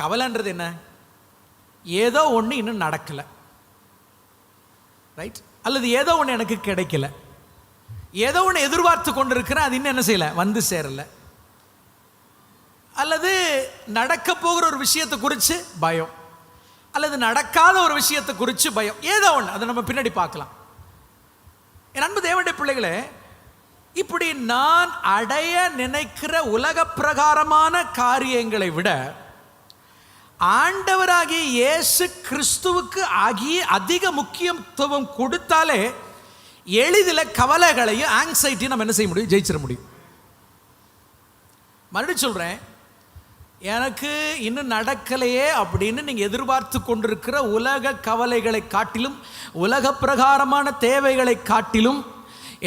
கவலைன்றது என்ன? ஏதோ ஒன்று இன்னும் நடக்கலை, ரைட்? அல்லது ஏதோ ஒன்று எனக்கு கிடைக்கல, ஏதோ ஒன்று எதிர்பார்த்து கொண்டு இருக்கிறேன், அது இன்னும் என்ன செய்யலை, வந்து சேரலை. அல்லது நடக்க போகிற ஒரு விஷயத்தை குறித்து பயம், அல்லது நடக்காத ஒரு விஷயத்தை குறித்து பயம், ஏதோ ஒன்று. அதை நம்ம பின்னாடி பார்க்கலாம். என் அன்பு தேவனுடைய பிள்ளைகளே, இப்படி நான் அடைய நினைக்கிற உலக பிரகாரமான காரியங்களை விட ஆண்டவராகிய இயேசு கிறிஸ்துவுக்கு அதிக முக்கியத்துவம் கொடுத்தாலே எளிதில் கவலைகளையும் ஆங்ஸைட்டியும் நம்ம என்ன செய்ய முடியும், ஜெயிச்சிட முடியும். மறுபடியும் சொல்கிறேன், எனக்கு இன்னும் நடக்கலையே அப்படின்னு நீங்கள் எதிர்பார்த்து கொண்டிருக்கிற உலக கவலைகளை காட்டிலும், உலக பிரகாரமான தேவைகளை காட்டிலும்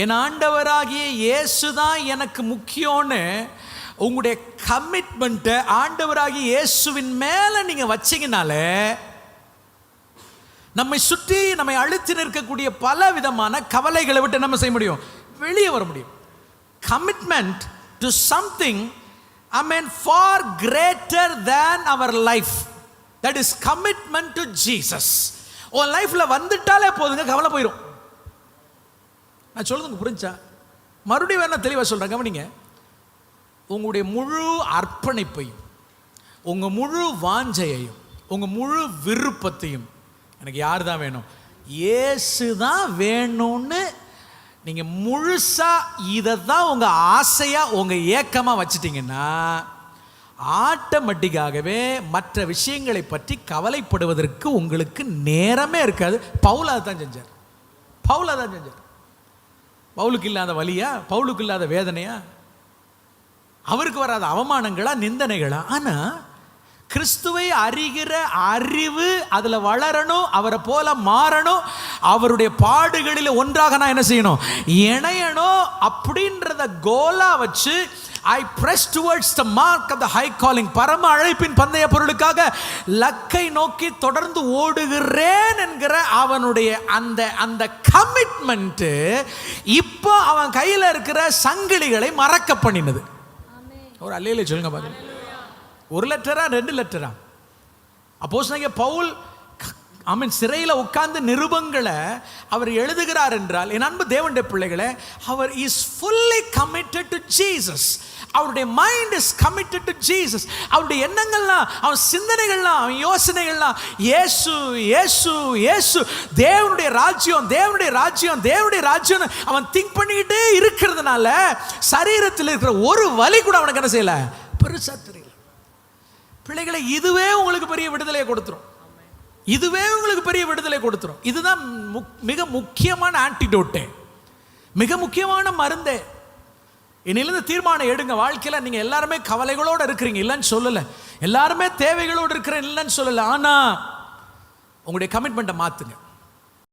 என் ஆண்டவராகிய இயேசு தான் எனக்கு முக்கியம்னு உங்களுடைய கமிட்மெண்ட்டை ஆண்டவராகிய இயேசுவின் மேலே நீங்கள் வச்சிங்கனாலே நம்மை சுற்றி நம்மை அழுத்தி நிற்கக்கூடிய பல விதமான கவலைகளை விட்டு நம்ம செய்ய முடியும், வெளியே வர முடியும். Commitment to something, I mean, far greater than our life. That is commitment to Jesus. உன் லைஃப்ல வந்துட்டாலே போதுங்க, கவலை போயிடும். நான் சொல்லுங்க புரிஞ்சா? மறுபடியும் வேணா தெளிவாக சொல்றேன், கவனிங்க. உங்களுடைய முழு அர்ப்பணிப்பையும், உங்க முழு வாஞ்சையையும், உங்க முழு விருப்பத்தையும், எனக்கு யார் தான் வேணும், இயேசு தான் வேணும்னு நீங்க முழுசா இதை தான் உங்க ஆசையா உங்க ஏக்கமா வச்சிட்டீங்கன்னா ஆட்டோமேட்டிக்காகவே மற்ற விஷயங்களை பற்றி கவலைப்படுவதற்கு உங்களுக்கு நேரமே இருக்காது. பவுல் அதான் செஞ்சார். பவுலுக்கு இல்லாத வலியா, பவுலுக்கு இல்லாத வேதனையா, அவருக்கு வராத அவமானங்களா, நிந்தனைகளா? ஆனா கிறிஸ்துவை அறிகிற அறிவு அதுல வளரணும், அவரை போல மாறணும், அவருடைய பாடுகளில் ஒன்றாக நான் என்ன செய்யணும், இணையணும் அப்படின்றத கோலா வச்சு I press towards the mark of the high calling, பரம அழைப்பின் பந்தய பொருளுக்காக லக்கை நோக்கி தொடர்ந்து ஓடுகிறேன் என்கிற அவனுடைய அந்த கமிட்மெண்ட் இப்போ அவன் கையில் இருக்கிற சங்கிலிகளை மறக்க பண்ணினது. ஒரு அல்லேலூயா சொல்லுங்க பாருங்க. 1 லெட்டரா 2 லெட்டரா? அப்போஸ்தலனாகிய பவுல் சிறையில் உட்கார்ந்து நிருபங்களை அவர் எழுதுகிறார் என்றால், என் அன்பு தேவனுடைய பிள்ளைகளே, அவர் is fully committed to Jesus. அவருடைய mind is committed to Jesus. அவருடைய எண்ணங்கள்லாம், அவன் சிந்தனைகள்லாம், அவன் யோசனைகள்லாம் இயேசு இயேசு இயேசு, தேவனுடைய ராஜ்யம் தேவனுடைய ராஜ்யம் தேவனுடைய ராஜ்யம் அவன் திங்க் பண்ணிக்கிட்டே இருக்கிறதுனால சரீரத்தில் இருக்கிற ஒரு வலி கூட அவனுக்கு என்ன செய்யல, பெருசா தெரியல. பிள்ளைகளை, இதுவே உங்களுக்கு பெரிய விடுதலையை கொடுத்துரும். இதுவே உங்களுக்கு பெரிய விடுதலை கொடுத்துரும். இதுதான் மிக முக்கியமான ஆன்டிடோட்டே, மிக முக்கியமான மருந்தே. இன்னிலிருந்து தீர்மானம் எடுங்க. வாழ்க்கையில் நீங்கள் எல்லாருமே கவலைகளோடு இருக்கிறீங்க, இல்லைன்னு சொல்லலை. எல்லாருமே தேவைகளோடு இருக்கிறேன், இல்லைன்னு சொல்லலை. ஆனால் உங்களுடைய கமிட்மெண்ட்டை மாற்றுங்க.